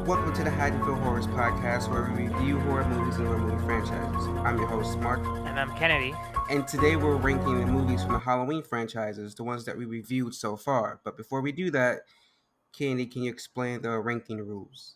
Welcome to the Haddonfield Horrors podcast, where we review horror movies and horror movie franchises. I'm your host, Mark. And I'm Kennedy. And today we're ranking the movies from the Halloween franchises, the ones that we reviewed so far. But before we do that, Kennedy, can you explain the ranking rules?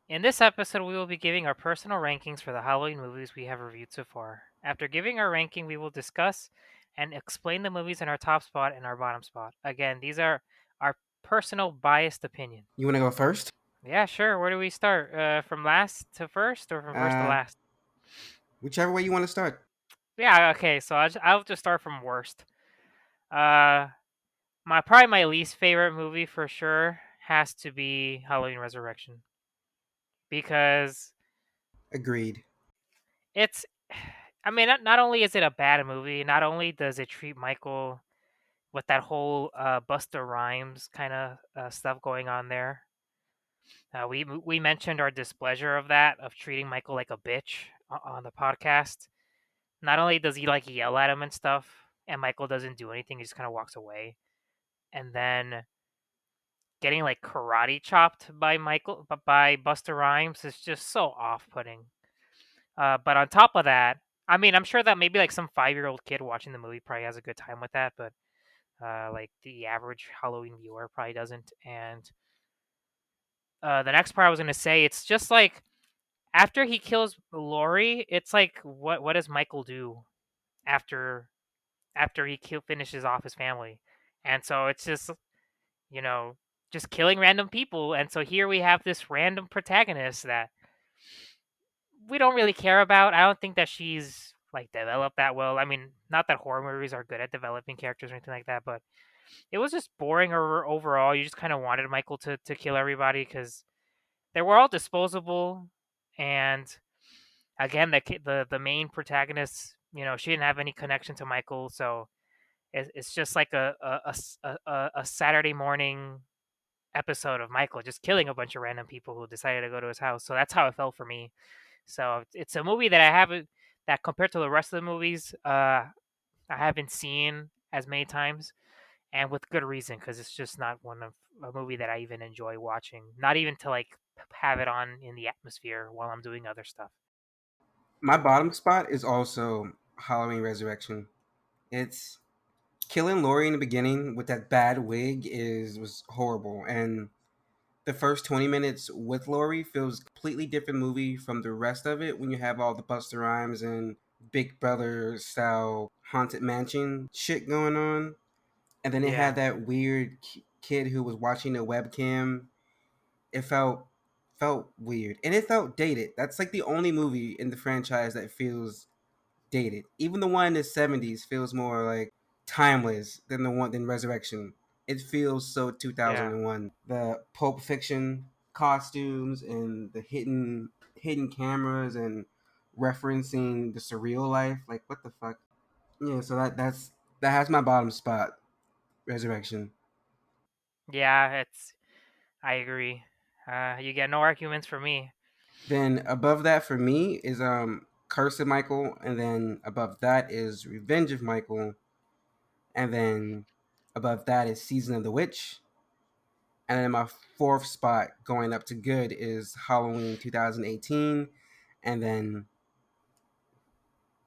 In this episode, we will be giving our personal rankings for the Halloween movies we have reviewed so far. After giving our ranking, we will discuss and explain the movies in our top spot and our bottom spot. Again, these are our personal biased opinion. You want to go first? Yeah, sure. Where do we start? From last to first or from first to last? Whichever way you want to start. Yeah, okay. So I'll just start from worst. Probably my least favorite movie for sure has to be Halloween Resurrection. Because Agreed. it's I mean, not only is it a bad movie, not only does it treat Michael with that whole Busta Rhymes kind of stuff going on there. We mentioned our displeasure of that, of treating Michael like a bitch on the podcast. Not only does he like yell at him and stuff, and Michael doesn't do anything, he just kind of walks away. And then getting like karate chopped by Busta Rhymes is just so off-putting. But on top of that, I mean, I'm sure that maybe like some 5-year-old kid watching the movie probably has a good time with that, but like the average Halloween viewer probably doesn't. And the next part I was gonna say, it's just like after he kills Laurie, it's like what does Michael do after he finishes off his family? And so it's just you know just killing random people. And so here we have this random protagonist that we don't really care about. I don't think that she's like developed that well. I mean, not that horror movies are good at developing characters or anything like that, but it was just boring overall. You just kind of wanted Michael to kill everybody because they were all disposable. And again, the main protagonist, she didn't have any connection to Michael, so it's just like a Saturday morning episode of Michael just killing a bunch of random people who decided to go to his house. So that's how it felt for me. So it's a movie that I haven't that compared to the rest of the movies, I haven't seen as many times, and with good reason because it's just not a movie that I even enjoy watching. Not even to like have it on in the atmosphere while I'm doing other stuff. My bottom spot is also Halloween Resurrection. It's killing Laurie in the beginning with that bad wig was horrible, and the first 20 minutes with Laurie feels a completely different movie from the rest of it when you have all the Busta Rhymes and Big Brother style haunted mansion shit going on. And then it had Yeah, that weird kid who was watching the webcam. It felt weird and it felt dated. That's like the only movie in the franchise that feels dated. Even the one in the 70s feels more like timeless than Resurrection. It feels so yeah. 2001. The Pulp Fiction costumes and the hidden cameras and referencing the surreal life. Like what the fuck? Yeah, so that has my bottom spot. Resurrection. Yeah, I agree. You get no arguments from me. Then above that for me is Curse of Michael, and then above that is Revenge of Michael, and then above that is Season of the Witch, and then my fourth spot going up to good is Halloween 2018, and then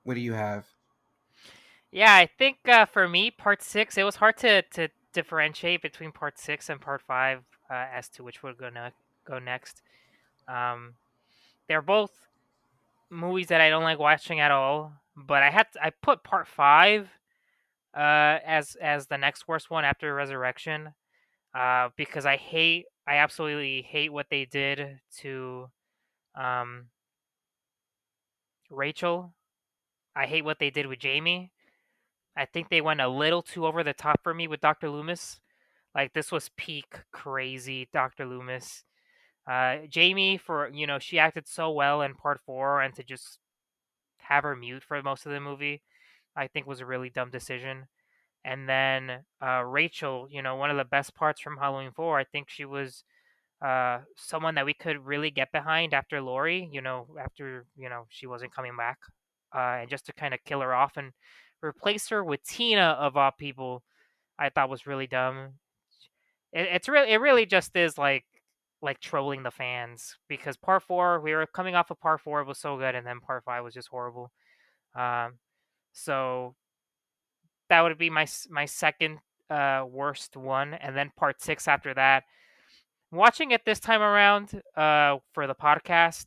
what do you have? Yeah, I think for me, part six, it was hard to differentiate between part six and part five as to which we're gonna go next. Um, they're both movies that I don't like watching at all. But I put part five as the next worst one after Resurrection because I absolutely hate what they did to um, Rachel. I hate what they did with Jamie. I think they went a little too over the top for me with Dr. Loomis. Like this was peak crazy Dr. Loomis. Jamie for she acted so well in part four, and to just have her mute for most of the movie, I think was a really dumb decision. And then Rachel, one of the best parts from Halloween 4, I think she was someone that we could really get behind after Laurie, after, she wasn't coming back. And just to kind of kill her off and replace her with Tina, of all people, I thought was really dumb. It really just is like like trolling the fans because part four we were coming off of part four, it was so good, and then part five was just horrible. Um, so that would be my second worst one, and then part six after that. Watching it this time around for the podcast,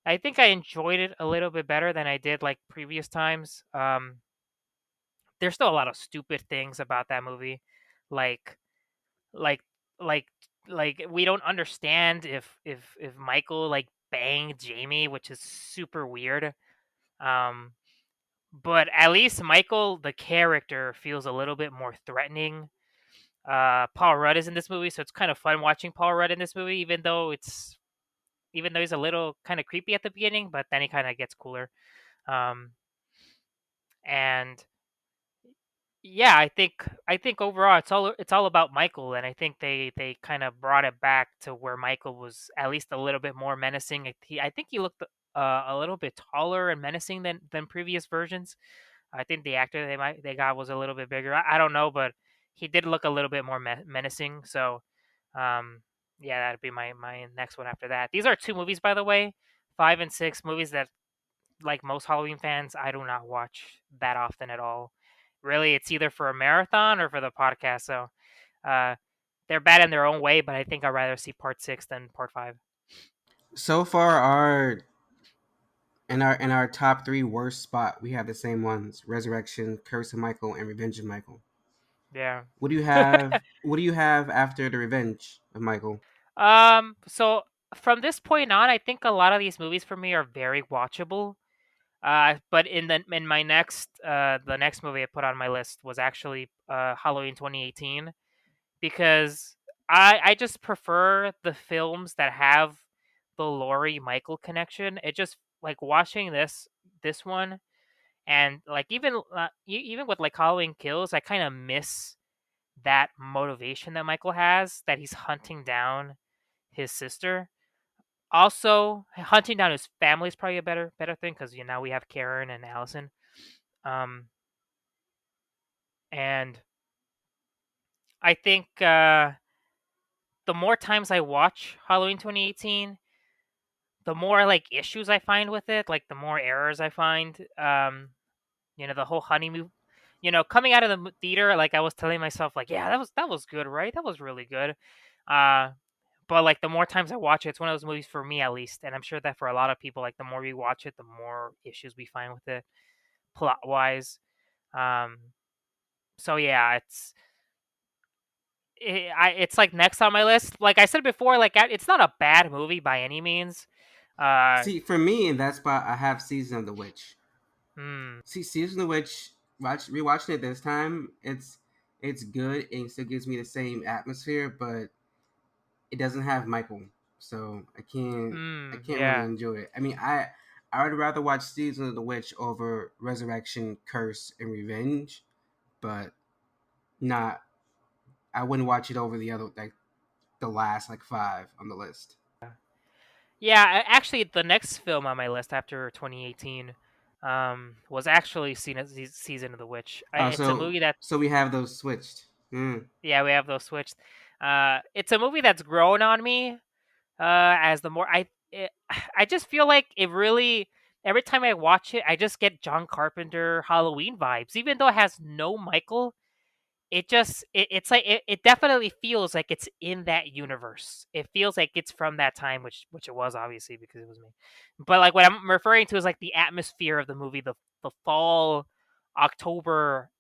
I think I enjoyed it a little bit better than I did like previous times. There's still a lot of stupid things about that movie, like like like we don't understand if Michael like banged Jamie, which is super weird. Um, but at least Michael, the character, feels a little bit more threatening. Paul Rudd is in this movie, so it's kind of fun watching Paul Rudd in this movie, even though he's a little kind of creepy at the beginning, but then he kind of gets cooler. Um, and yeah, I think overall it's all about Michael, and I think they kind of brought it back to where Michael was at least a little bit more menacing. I think he looked a little bit taller and menacing than previous versions. I think the actor they got was a little bit bigger. I don't know, but he did look a little bit more menacing. So, um, yeah, that'd be my next one after that. These are two movies, by the way, 5 and 6 movies that, like most Halloween fans, I do not watch that often at all. Really, it's either for a marathon or for the podcast. So, uh, they're bad in their own way, but I think I'd rather see part six than part five. So far, our top three worst spot, we have the same ones: Resurrection, Curse of Michael, and Revenge of Michael. Yeah. What do you have? What do you have after the Revenge of Michael? So from this point on, I think a lot of these movies for me are very watchable. But in my next the next movie I put on my list was actually Halloween 2018 because I just prefer the films that have the Laurie Michael connection. It just like watching this one and like even with like Halloween Kills, I kind of miss that motivation that Michael has that he's hunting down his sister. Also, hunting down his family is probably a better thing because now we have Karen and Allison. Um, and I think the more times I watch Halloween 2018, the more like issues I find with it, like the more errors I find. The whole honeymoon, coming out of the theater, like I was telling myself, like, yeah, that was good, right? That was really good. Uh, but like the more times I watch it, it's one of those movies for me at least, and I'm sure that for a lot of people, like the more we watch it, the more issues we find with it, plot wise. Um, so yeah, it's like next on my list. Like I said before, like it's not a bad movie by any means. Uh, See, for me in that spot, I have Season of the Witch. hmm, See, Season of the Witch. Rewatching it this time, it's good and it still gives me the same atmosphere, but it doesn't have Michael, so I can't really yeah. enjoy it. I mean, I would rather watch Season of the Witch over Resurrection, Curse, and Revenge, but not. I wouldn't watch it over the other like the last like five on the list. Yeah, actually, the next film on my list after 2018 was actually Season of the Witch. Oh, It's a movie that, so we have those switched. Mm. yeah, we have those switched. It's a movie that's grown on me as the more I just feel like it really every time I watch it, I just get John Carpenter Halloween vibes, even though it has no Michael. It's like it definitely feels like it's in that universe. It feels like it's from that time, which it was obviously because it was me. But like what I'm referring to is like the atmosphere of the movie, the fall October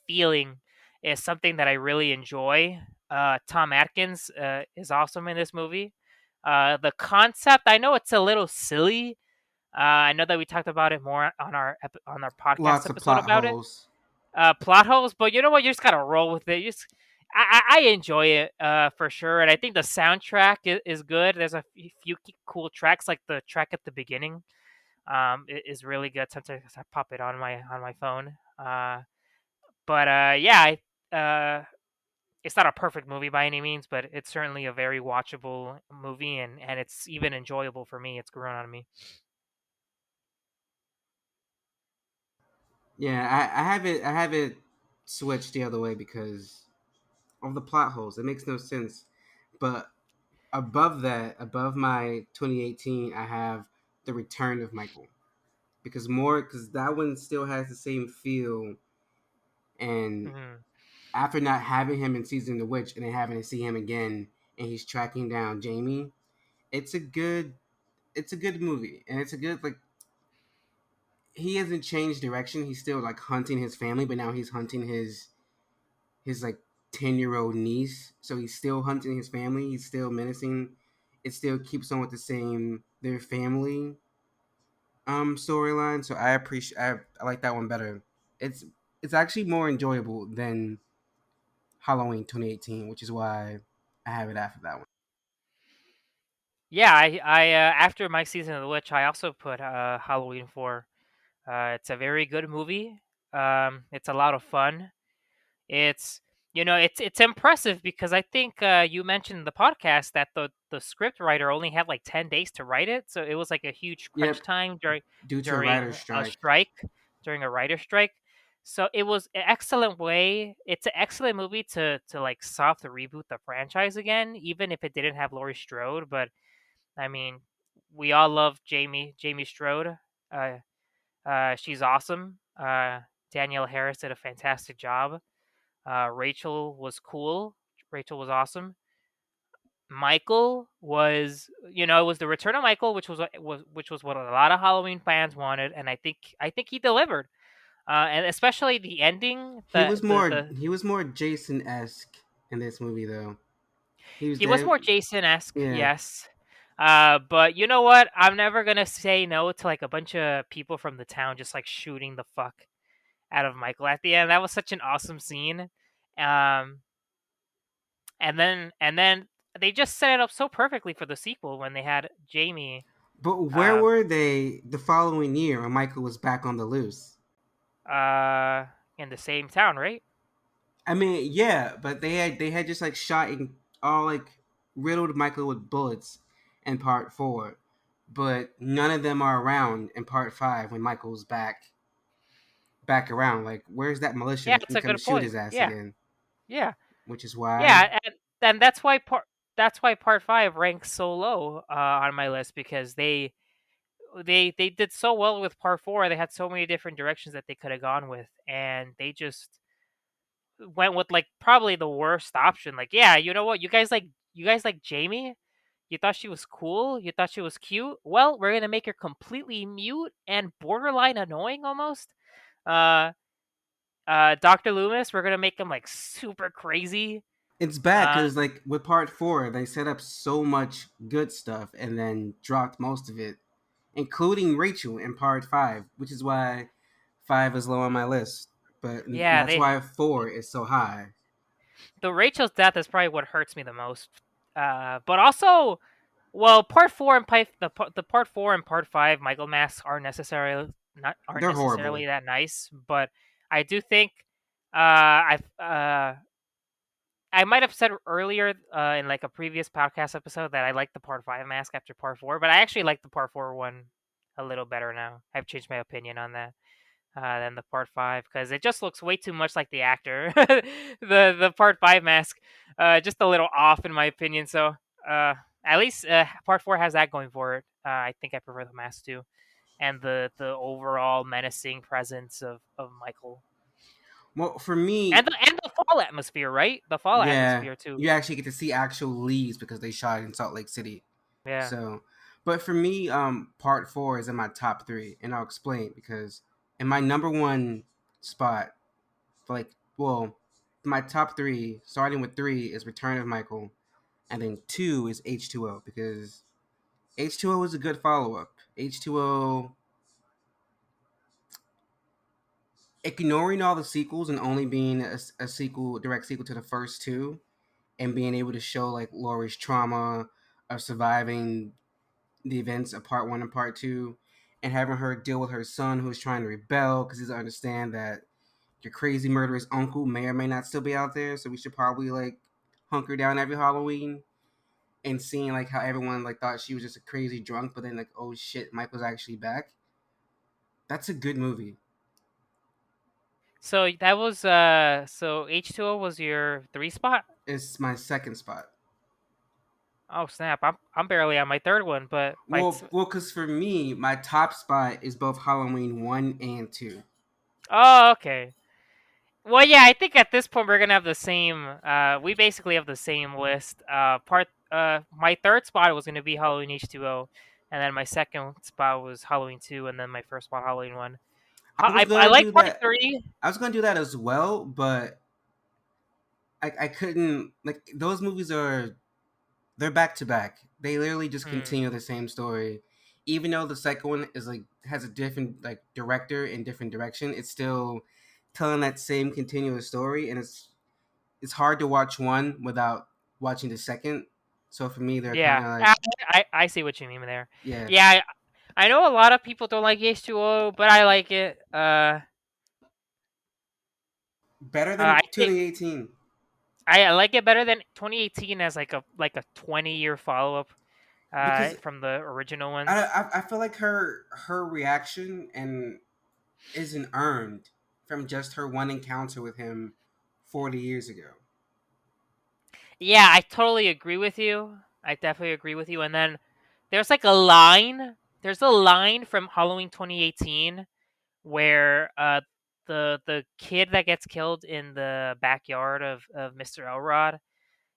feeling is something that I really enjoy. Tom Atkins is awesome in this movie. The concept, I know it's a little silly. I know that we talked about it more on our podcast Lots of episode plot about it, holes. plot holes, but you know what? You just gotta roll with it. I enjoy it for sure, and I think the soundtrack is good. There's a few cool tracks, like the track at the beginning, is really good. Sometimes I pop it on my phone. But yeah, it's not a perfect movie by any means, but it's certainly a very watchable movie, and it's even enjoyable for me. It's grown on me. Yeah, I have it switched the other way because of the plot holes. It makes no sense. But above that, above my 2018, I have The Return of Michael, because that one still has the same feel. And Mhm. after not having him in season The Witch and then having to see him again, and he's tracking down Jamie, it's a good it's a good movie, and it's a good, like, he hasn't changed direction. He's still like hunting his family, but now he's hunting his like 10-year-old niece. So he's still hunting his family. He's still menacing. It still keeps on with the same their family storyline. So I like that one better. It's it's actually more enjoyable than Halloween 2018, which is why I have it after that one. Yeah, I after my season of the witch, I also put Halloween 4. It's a very good movie. It's a lot of fun. It's it's impressive because I think you mentioned in the podcast that the script writer only had like 10 days to write it, so it was like a huge crunch Yep, time due to a during writer's a strike. strike, during a writer strike. So it was an excellent way. It's an excellent movie to like soft reboot the franchise again, even if it didn't have Laurie Strode. But I mean, we all love Jamie Strode. Uh, she's awesome. Danielle Harris did a fantastic job. Rachel was cool. Rachel was awesome. Michael was, it was the return of Michael, which was what a lot of Halloween fans wanted, and I think he delivered. And especially the ending, the He was more Jason esque in this movie though. He was he was dead. more Jason-esque, Yeah, yes. But you know what? I'm never gonna say no to like a bunch of people from the town just like shooting the fuck out of Michael at the end. That was such an awesome scene. Um, and then they just set it up so perfectly for the sequel when they had Jamie but where uh were they the following year when Michael was back on the loose? uh in the same town, right? I mean, yeah, but they had just like shot and all like riddled Michael with bullets in part four, but none of them are around in part five when Michael's back around. Like, where's that militia Yeah, that that's can a come good shoot point. his ass Yeah, again? yeah, Which is why yeah, and that's why part five ranks so low on my list because they did so well with part four. They had so many different directions that they could have gone with, and they just went with like probably the worst option. Like, yeah, you know what? You guys like Jamie? You thought she was cool? You thought she was cute? Well, we're gonna make her completely mute and borderline annoying almost. Uh Dr. Loomis, we're gonna make him like super crazy. it's bad Uh because like with part four they set up so much good stuff and then dropped most of it, including Rachel in part five, which is why five is low on my list. But yeah, that's they why four is so high. the Rachel's death is probably what hurts me the most. But also, well, part four and the part four and part five Michael masks aren't They're horrible. necessarily that nice, but I do think I might have said earlier in like a previous podcast episode that I like the part five mask after part four, but I actually like the part four one a little better now. I've changed my opinion on that than the part five because it just looks way too much like the actor. The part five mask, just a little off in my opinion. So at least part four has that going for it. I think I prefer the mask too, and the overall menacing presence of Michael Well, for me, and the fall atmosphere, right? The fall yeah, atmosphere too. you actually get to see actual leaves because they shot in Salt Lake City. Yeah. So, but for me, part four is in my top three, and I'll explain because in my number one spot, like, well, my top three, starting with three, is Return of Michael, and then two is H2O because H2O is a good follow up. H2O, ignoring all the sequels and only being a sequel, direct sequel to the first two, and being able to show like Laurie's trauma of surviving the events of part one and part two, and having her deal with her son who's trying to rebel because he doesn't understand that your crazy murderous uncle may or may not still be out there. So we should probably like hunker down every Halloween. And seeing like how everyone like thought she was just a crazy drunk, but then like, oh shit, Mike was actually back. That's a good movie. So that was so H2O was your three spot. It's my second spot. Oh snap! I'm barely on my third one, but Because for me, my top spot is both Halloween 1 and 2. oh, okay. Well, yeah, I think at this point we're gonna have the same. We basically have the same list. My third spot was gonna be Halloween H2O, and then my second spot was Halloween 2, and then my first spot Halloween 1. I was I gonna like do part that. 3. I was gonna do that as well, but I couldn't. Like those movies are they're back to back. They literally just Hmm. continue the same story. Even though the second one is like has a different like director and different direction, it's still telling that same continuous story, and it's hard to watch one without watching the second. So for me, they're kind Yeah, of like I see what you mean there. yeah, Yeah, I know a lot of people don't like H2O, but I like it. better I than think 2018 I like it better than 2018 as like a 20-year follow up because from the original I, ones. I I feel like her reaction and isn't earned from just her one encounter with him 40 years ago. Yeah, I totally agree with you. I definitely agree with you. And then there's like a line. There's a line from Halloween 2018 where the kid that gets killed in the backyard of Mr. Elrod.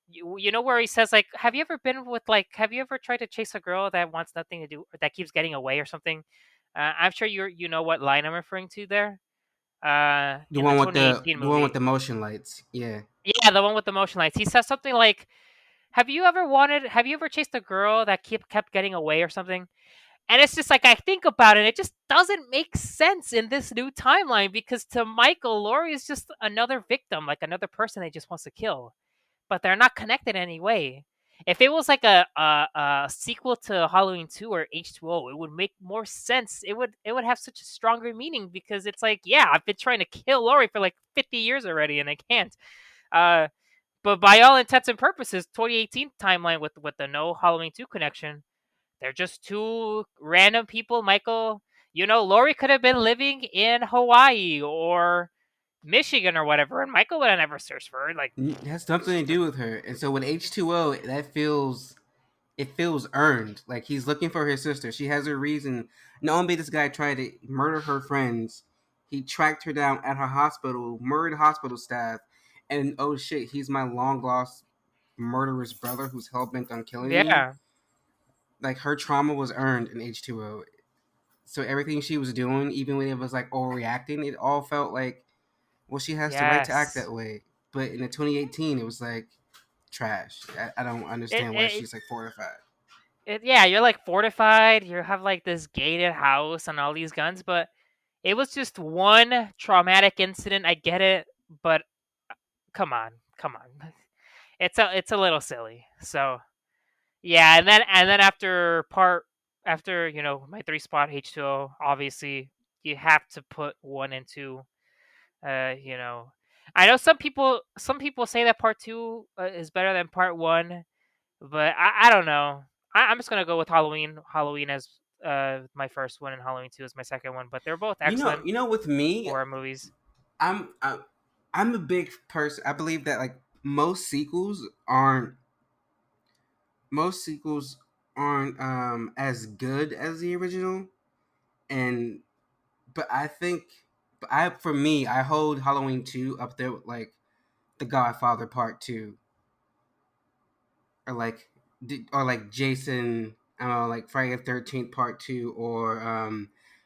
You know where he says like, have you ever tried to chase a girl that wants nothing to do or that keeps getting away or something? I'm sure you know what line I'm referring to there. The In the one with the 2018 the one with movie. the motion lights. Yeah. Yeah, the one with the motion lights. He says something like, have you ever chased a girl that kept getting away or something? And it's just like I think about it, it just doesn't make sense in this new timeline because to Michael, Laurie is just another victim, like another person that he just wants to kill. But they're not connected in any way. If it was like a sequel to Halloween 2 or H2O, it would make more sense. It would have such a stronger meaning because it's like, yeah, I've been trying to kill Laurie for like 50 years already and I can't. Uh, but by all intents and purposes, 2018 timeline with the no Halloween 2 connection, they're just two random people. Michael, Laurie could have been living in Hawaii or Michigan or whatever, and Michael would have never searched for her. Like, It has something to do with her. And so with H2O, that feels it feels earned. Like he's looking for his sister. She has a reason. Not only did this guy try to murder her friends, he tracked her down at her hospital, murdered hospital staff, and oh shit, he's my long lost murderous brother who's hell bent on killing me. yeah, Like her trauma was earned in H2O. So everything she was doing, even when it was like overreacting, it all felt like, well, she has the right to act yes. that way. But in the 2018, it was like trash. I don't It, understand why it, she's like fortified. yeah, you're like fortified. You have like this gated house and all these guns, but it was just one traumatic incident. I get it, but come on, come on. It's a little silly. So yeah, and then after my three spot H2O, obviously you have to put 1 and 2. Uh, you know, I know some people say that part 2 is better than part 1, but I don't know. I'm just gonna go with Halloween as my first one, and Halloween 2 is my second one. But they're both excellent With me, horror movies. I'm I'm, I'm a big person. I believe that like most sequels aren't as good as the original, and but I think, but I for me, I hold Halloween 2 up there with like The Godfather Part 2, or like Jason, I don't know, like Friday the 13th Part 2, or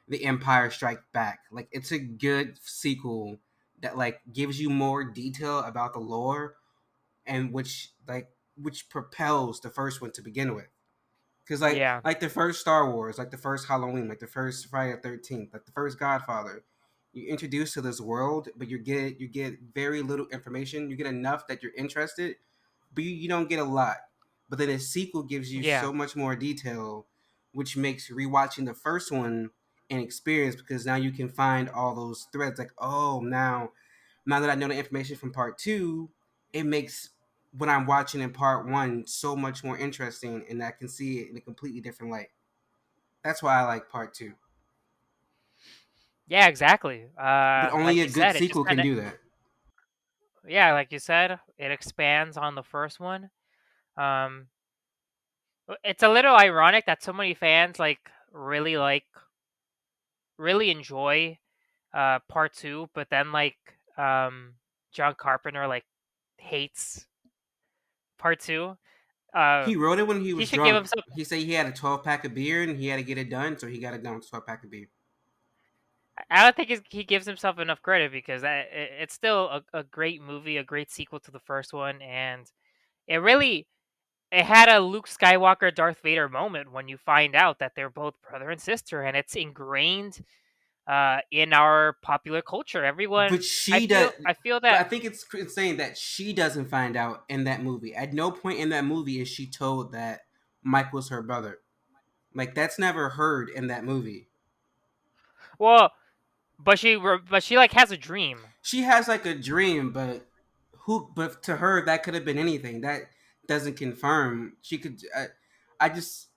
The Empire Strike Back. Like it's a good sequel that like gives you more detail about the lore, and which propels the first one to begin with. Because Yeah, like the first Star Wars, like the first Halloween, like the first Friday the 13th, like the first Godfather, you introduced to this world, but you get very little information. You get enough that you're interested, but you don't get a lot. But then a sequel gives you yeah, so much more detail, which makes rewatching the first one an experience, because now you can find all those threads. Like, oh, now that I know the information from part two, it makes what I'm watching in part one so much more interesting, and I can see it in a completely different light. That's why I like part two. yeah, exactly. But only Like a you good said, it just sequel can kind of do that. yeah, like you said, it expands on the first one. Um, It's a little ironic that so many fans really enjoy part 2, but then John Carpenter hates part 2. Uh He wrote it when he he was should give drunk. himself He said he had a 12 pack of beer and he had to get it done, so he got it done with 12 pack of beer. I don't think he gives himself enough credit because it's still a great movie, a great sequel to the first one, and it really it had a Luke Skywalker Darth Vader moment when you find out that they're both brother and sister, and it's ingrained in our popular culture. But Everyone, she does. I feel But I that. think it's insane that she doesn't find out in that movie. At no point in that movie is she told that Mike was her brother. Like that's never heard in that movie. Well, but she like has a dream. She has like a dream, but who? But to her, that could have been anything. That doesn't confirm. She could. I just.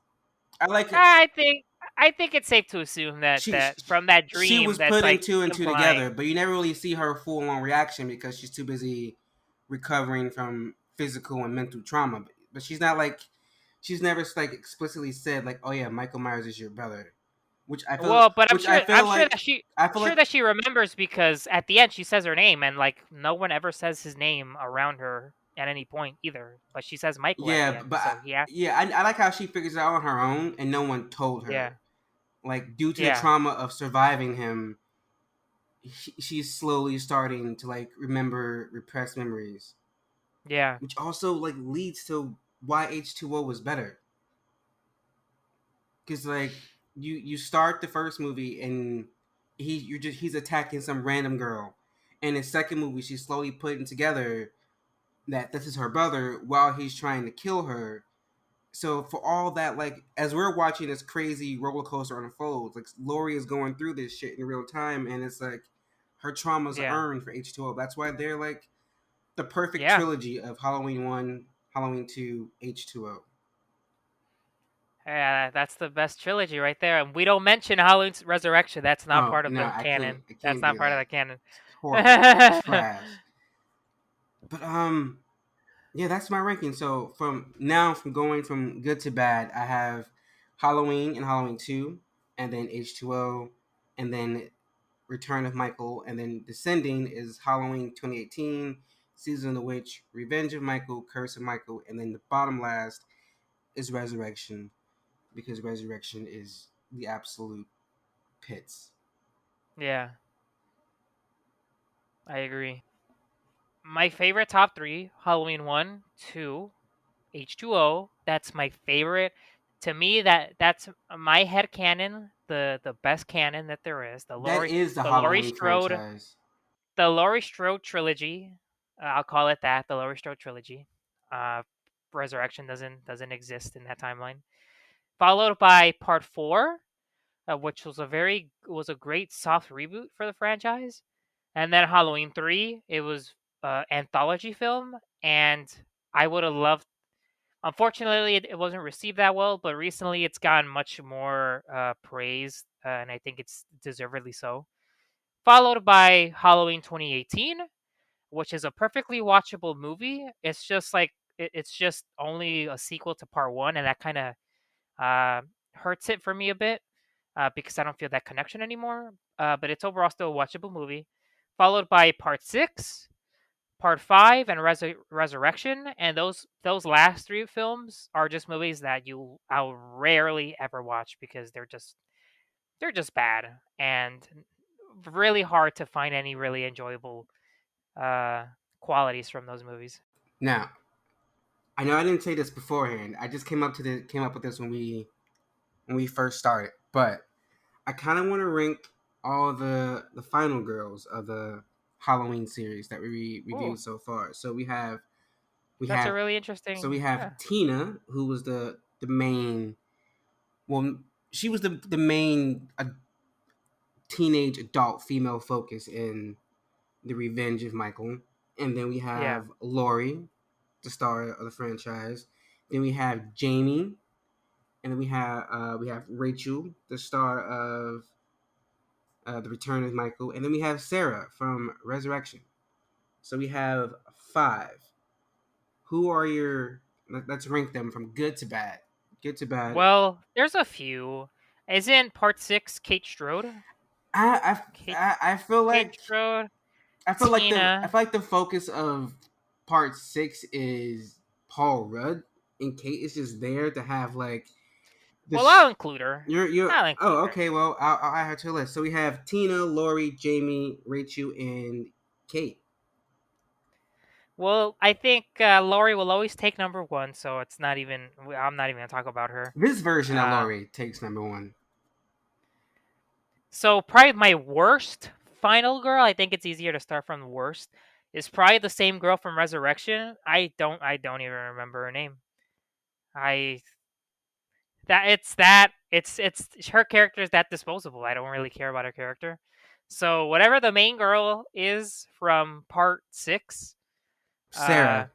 I like it. I think I think it's safe to assume that She from that she dream was that's putting like two and two together, implying. but you never really see her full on reaction because she's too busy recovering from physical and mental trauma. But she's not like she's never like explicitly said like, "Oh yeah, Michael Myers is your brother," Well, but which I feel I'm sure like that she I feel sure like that she remembers because at the end she says her name and like no one ever says his name around her at any point either. But she says Michael at yeah, the end, but so yeah, I like how she figures it out on her own and no one told yeah, her. Like due to the yeah, trauma of surviving him, she's slowly starting to like remember repressed memories, yeah, which also like leads to why H2O was better. Because like you start the first movie and he's attacking some random girl, and in the second movie she's slowly putting together that this is her brother while he's trying to kill her. So for all that, like as we're watching this crazy roller coaster unfold, like Laurie is going through this shit in real time, and it's like her traumas yeah, earned for H2O. That's why they're like the perfect yeah. trilogy of Halloween 1, Halloween 2, H2O. Yeah, that's the best trilogy right there. And we don't mention Halloween's Resurrection. That's not Oh part of no, the canon. I That's can't not do part of the that. canon. It's horrible. It's trash. But yeah, that's my ranking. So from going from good to bad, I have Halloween and Halloween 2, and then H2O, and then Return of Michael, and then descending is Halloween 2018, Season of the Witch, Revenge of Michael, Curse of Michael, and then the bottom last is Resurrection, because Resurrection is the absolute pits. Yeah, I agree. My favorite top three: Halloween 1, 2, H2O. That's my favorite. To me, that's my head canon, the best canon that there is. That is the The Laurie Halloween Strode, franchise. the Laurie Strode trilogy. I'll call it that, the Laurie Strode trilogy. Uh, Resurrection doesn't exist in that timeline. Followed by Part 4, which was a great soft reboot for the franchise, and then Halloween 3. It was anthology film, and I would have loved. Unfortunately, it wasn't received that well, but recently it's gotten much more praise, and I think it's deservedly so. Followed by Halloween 2018, which is a perfectly watchable movie. It's just it's just only a sequel to Part 1, and that kind of hurts it for me a bit because I don't feel that connection anymore. But it's overall still a watchable movie. Followed by Part 6, Part 5, and Resurrection. And those last three films are just movies that I'll rarely ever watch because they're just bad and really hard to find any really enjoyable uh, qualities from those movies. Now, I know I didn't say this beforehand. I just came up with this when we first started, but I kind of want to rank all the final girls of the Halloween series that we Oh, reviewed so far. So we that's a have really interesting. we have Yeah. Tina, who was the main. Well, she was the main teenage adult female focus in the Revenge of Michael, and then we Yeah. have Laurie, the star of the franchise. Then we have Jamie, and then we have Rachel, the star of the Return of Michael, and then we have Sarah from Resurrection. So we have five. Who are your? Let's rank them from good to bad. Good to bad. Well, there's a few. Isn't part 6 Kate Strode? I, Kate I feel Kate like Strode, I Tina. feel like the focus of part 6 is Paul Rudd, and Kate is just there to have like Well, I'll this. include her. You're I'll include oh, her. okay. Well, I'll add her to the list. So we have Tina, Lori, Jamie, Rachel, and Kate. Well, I think Laurie will always take number one, so it's not even. I'm not even gonna talk about her. This version of Uh, Lori takes number one. so probably my worst final girl. I think it's easier to start from the worst. Is probably the same girl from Resurrection. I don't even remember her name. I it's her character is that disposable. I don't really care about her character. So whatever the main girl is from part 6, uh, Sarah.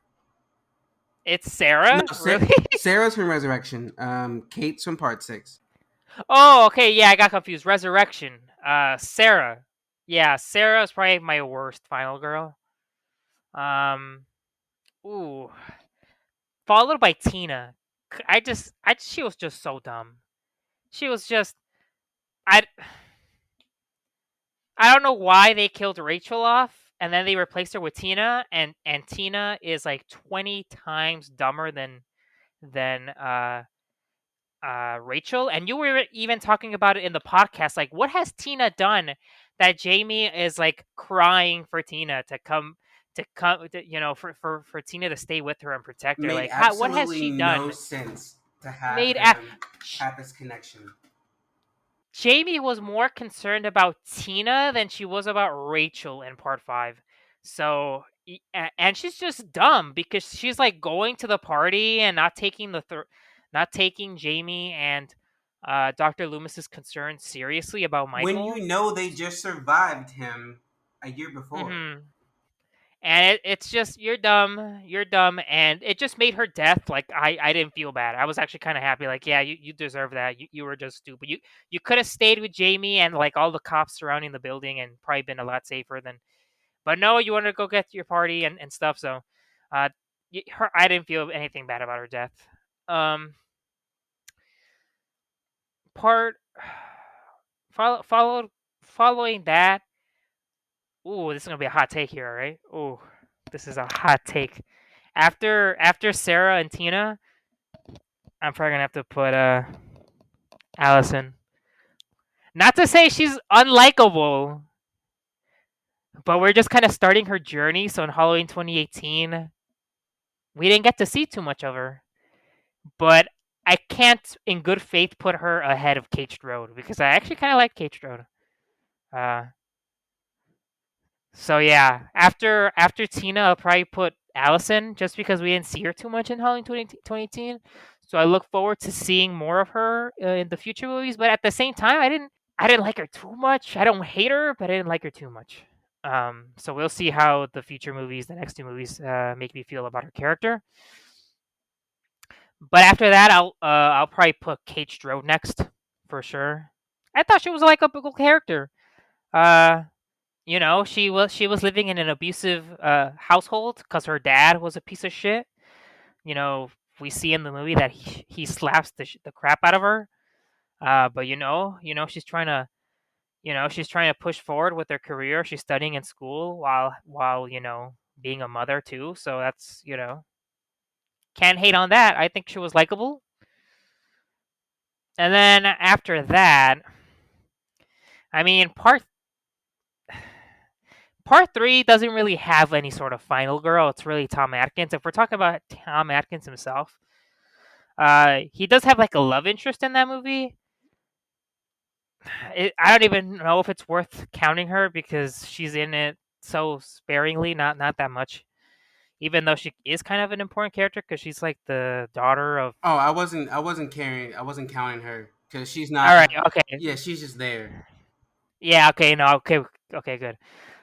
it's No, Sarah. Really? Sarah's from Resurrection. Kate's from Part 6. Oh, okay. Yeah, I got confused. Resurrection. Sarah. Yeah, Sarah is probably my worst final girl. Um, ooh, followed by Tina. She was just so dumb. She was just, I, I don't know why they killed Rachel off and then they replaced her with Tina, and Tina is like 20 times dumber than Rachel, and you were even talking about it in the podcast. Like, what has Tina done that Jamie is like crying for Tina for Tina to stay with her and protect her? Made Like, how what has absolutely she no done? sense to have Made a- them have this connection. Jamie was more concerned about Tina than she was about Rachel in part 5. So and she's just dumb because she's like going to the party and not taking not taking Jamie and Dr. Loomis's concerns seriously about When you Michael. know they just survived him a year before. Mhm. And it's just you're dumb, and it just made her death like I didn't feel bad. I was actually kind of happy, like yeah, you deserve that. You were just stupid. You could have stayed with Jamie and like all the cops surrounding the building and probably been a lot safer than. But no, you wanted to go get to your party and stuff. So, uh, I didn't feel anything bad about her death. Um, part followed following that. Ooh, this is gonna be a hot take here, right? Ooh, this is a hot take. After Sarah and Tina, I'm probably gonna have to put Allison. Not to say she's unlikable, but we're just kind of starting her journey. So in Halloween 2018, we didn't get to see too much of her. But I can't, in good faith, put her ahead of Kate Strode because I actually kind of like Kate Strode. Uh, so yeah, after Tina, I'll probably put Allison just because we didn't see her too much in Halloween 2018. So I look forward to seeing more of her in the future movies. But at the same time, I didn't like her too much. I don't hate her, but I didn't like her too much. So we'll see how the future movies, the next two movies, make me feel about her character. But after that, I'll probably put Kate Strode next for sure. I thought she was a likable character. Uh, she was living in an abusive household because her dad was a piece of shit. You know, we see in the movie that he slaps the crap out of her. But she's trying to she's trying to push forward with her career. She's studying in school while being a mother too. So that's can't hate on that. I think she was likable. And then after that, I mean, part 3 doesn't really have any sort of final girl. It's really Tom Atkins. If we're talking about Tom Atkins himself, he does have like a love interest in that movie. I don't even know if it's worth counting her because she's in it so sparingly, not that much. Even though she is kind of an important character because she's like the daughter of. Oh, I wasn't counting her because she's All not. right, okay, Yeah, she's just there. yeah, okay, no, okay, okay, good.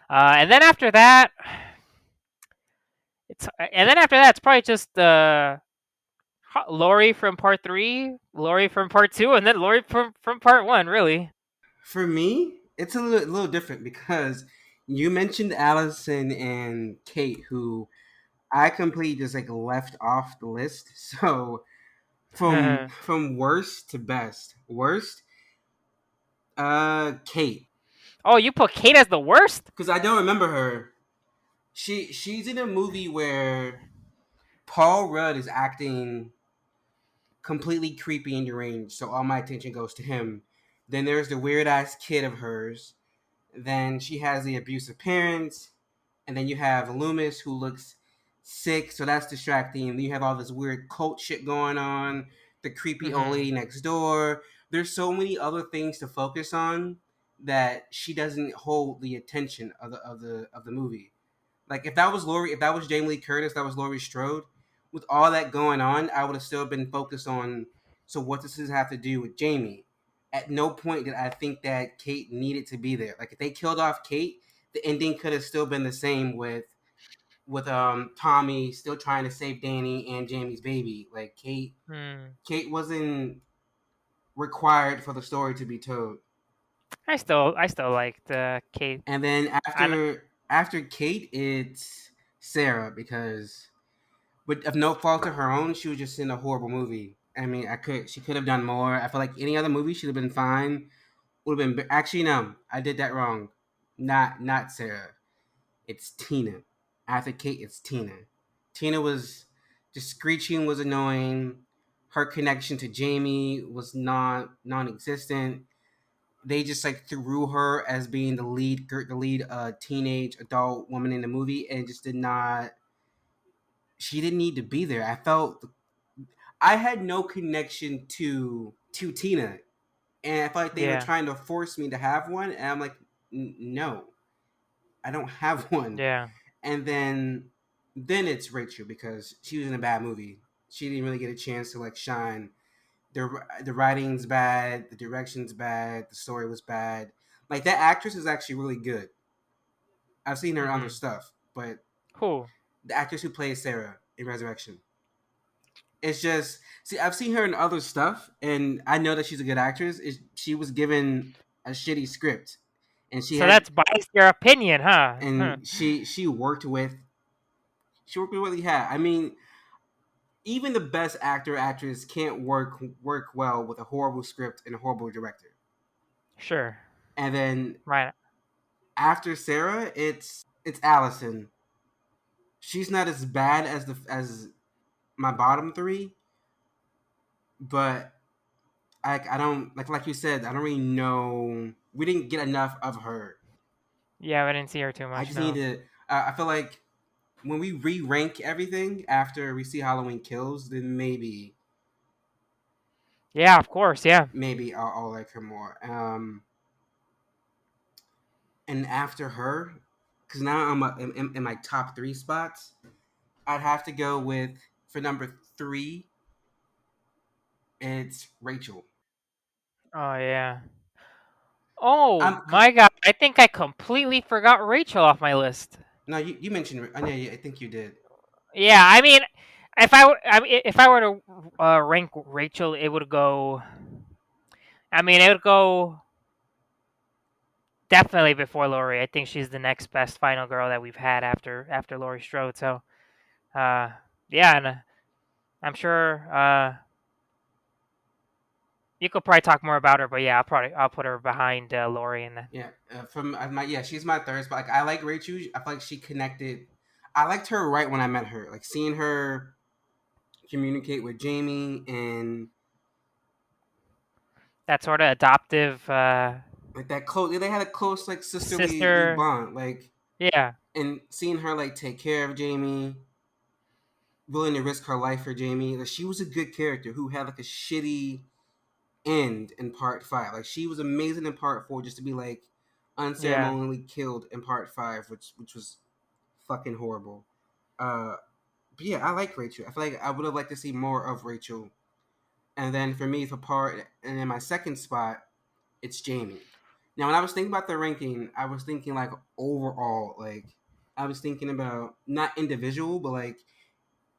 And then after that, it's probably just Lori from part 3, Lori from part 2, and then Lori from part 1. Really. For me, it's little different because you mentioned Allison and Kate, who I completely just like left off the list. So From worst to best. Worst, Kate, Oh, you put Kate as the worst? because I don't remember her. She's in a movie where Paul Rudd is acting completely creepy and deranged, so all my attention goes to him. Then there's the weird ass kid of hers. Then she has the abusive parents, and then you have Loomis who looks sick, so that's distracting. And then you have all this weird cult shit going on, the creepy old Mm-hmm. lady next door. There's so many other things to focus on that she doesn't hold the attention of the movie. Like if that was Jamie Lee Curtis, that was Laurie Strode, with all that going on, I would have still been focused on. So what does this have to do with Jamie? At no point did I think that Kate needed to be there. Like if they killed off Kate, the ending could have still been the same with Tommy still trying to save Danny and Jamie's baby. Like Mm. Kate wasn't required for the story to be told. I still liked Kate. And then And after Kate, it's Sarah because but of no fault of her own, she was just in a horrible movie. I mean, she could have done more. I feel like any other movie should have been fine. Would have been actually no, I did that wrong. Not Sarah. It's Tina. After Kate, it's Tina. Tina was just screeching was annoying. Her connection to Jamie was not non-existent. They just like threw her as being the lead teenage adult woman in the movie, and just did not. She didn't need to be there. I had no connection to Tina, and I felt like they were yeah, trying to force me to have one, and I'm like, no, I don't have one. yeah, And then it's Rachel because she was in a bad movie. She didn't really get a chance to like shine. The writing's bad, the direction's bad, the story was bad. Like that actress is actually really good. I've seen her in other mm-hmm. stuff, but Who? the actress who plays Sarah in Resurrection, it's just see I've seen her in other stuff, and I know that she's a good actress. She was given a shitty script, and So that's biased your opinion, huh? Huh. she worked with what he had. I mean, even the best actor or actress can't work well with a horrible script and a horrible director. Sure. And then Right. after Sarah, it's Allison. She's not as bad as my bottom three, but I don't like you said, I don't really know. We didn't get enough of her. Yeah, I didn't see her too I much. just need No. to. I feel like when we re-rank everything after we see Halloween Kills, then Yeah, of course. Yeah. maybe I'll like her more. And after her, because now I'm in my top three spots, I'd have to go with for number three. It's Rachel. Oh yeah. Oh I'm my God! I think I completely forgot Rachel off my list. no, you mentioned. I know. I think you did. Yeah, I mean, if I were to rank Rachel, it would go. I mean, it would go definitely before Laurie. I think she's the next best final girl that we've had after Laurie Strode. So, uh, yeah, and I'm sure you could probably talk more about her, but yeah, I'll put her behind Laurie and then. Yeah, from my yeah, she's my third spot. Like I like Rachel. I feel like she connected. I liked her right when I met her. Like seeing her communicate with Jamie and That sort of adoptive like that close. They had a close like sisterly sister. bond. Like Yeah, and seeing her like take care of Jamie, willing to risk her life for Jamie. Like she was a good character who had like a shitty end in part five. Like she was amazing in part four, just to be like yeah. unceremoniously killed in part five, which was fucking horrible. Uh, but yeah, I like Rachel. I feel like I would have liked to see more of Rachel. And then for me, for part, and then my second spot, it's Jamie. Now, when I was thinking about the ranking, I was thinking like overall, like I was thinking about not individual, but like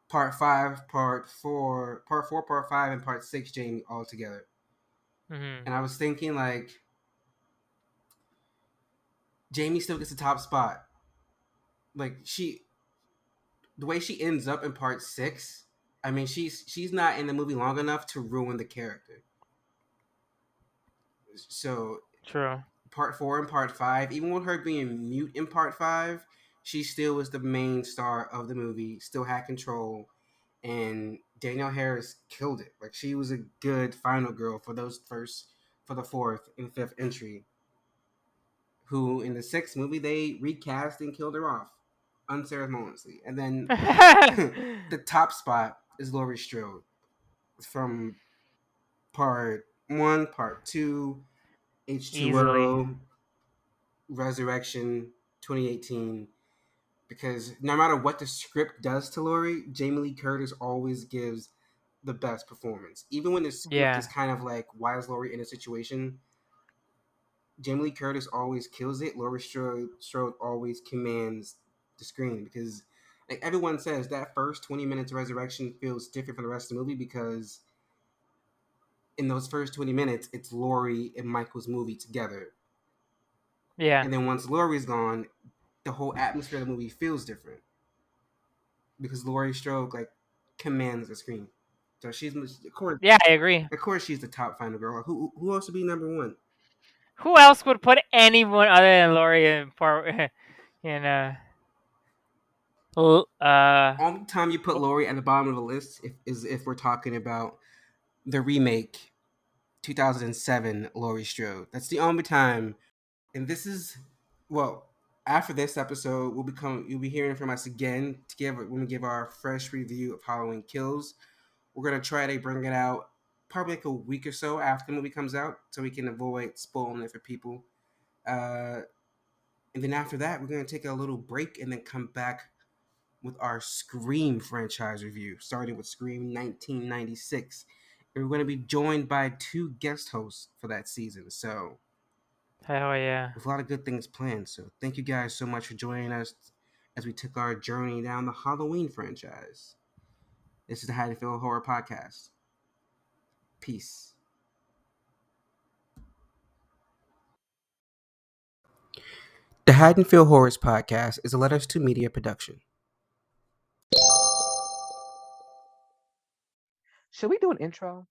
part five, part four, part five, and part six, Jamie all together. Hmm. And I was thinking like Jamie still gets the top spot. Like the way she ends up in part six, I mean, she's not in the movie long enough to ruin the character. So True. part 4 and part 5, even with her being mute in part 5, she still was the main star of the movie, still had control, and Danielle Harris killed it. Like, she was a good final girl for the fourth and fifth entry, who in the sixth movie they recast and killed her off unceremoniously. And then the top spot is Laurie Strode from part 1, part 2, Easily. H2O, Resurrection, 2018. Because no matter what the script does to Laurie, Jamie Lee Curtis always gives the best performance. Even when the script is Yeah. kind of like, why is Laurie in a situation? Jamie Lee Curtis always kills it. Laurie Strode always commands the screen, because, like everyone says, that first 20 minutes of Resurrection feels different from the rest of the movie, because in those first 20 minutes, it's Laurie and Michael's movie together. Yeah. And then once Laurie's gone, the whole atmosphere of the movie feels different, because Laurie Strode like commands the screen. So she's, Yeah, I agree. of course she's the top final girl. Who else would be number one? Who else would put anyone other than Laurie in part in Only time you put Laurie at the bottom of the list is if we're talking about the remake 2007 Laurie Strode. That's the only time. And this is, well, after this episode, you'll be hearing from us again to give when we give our fresh review of Halloween Kills. We're gonna try to bring it out probably like a week or so after the movie comes out, so we can avoid spoiling it for people. Uh, and then after that, we're gonna take a little break and then come back with our Scream franchise review, starting with Scream 1996. And we're going to be joined by 2 guest hosts for that season. So, hell yeah. with a lot of good things planned. So, thank you guys so much for joining us as we took our journey down the Halloween franchise. This is the Haddonfield Horror Podcast. Peace. The Haddonfield Horrors Podcast is a Letters to Media production. Should we do an intro?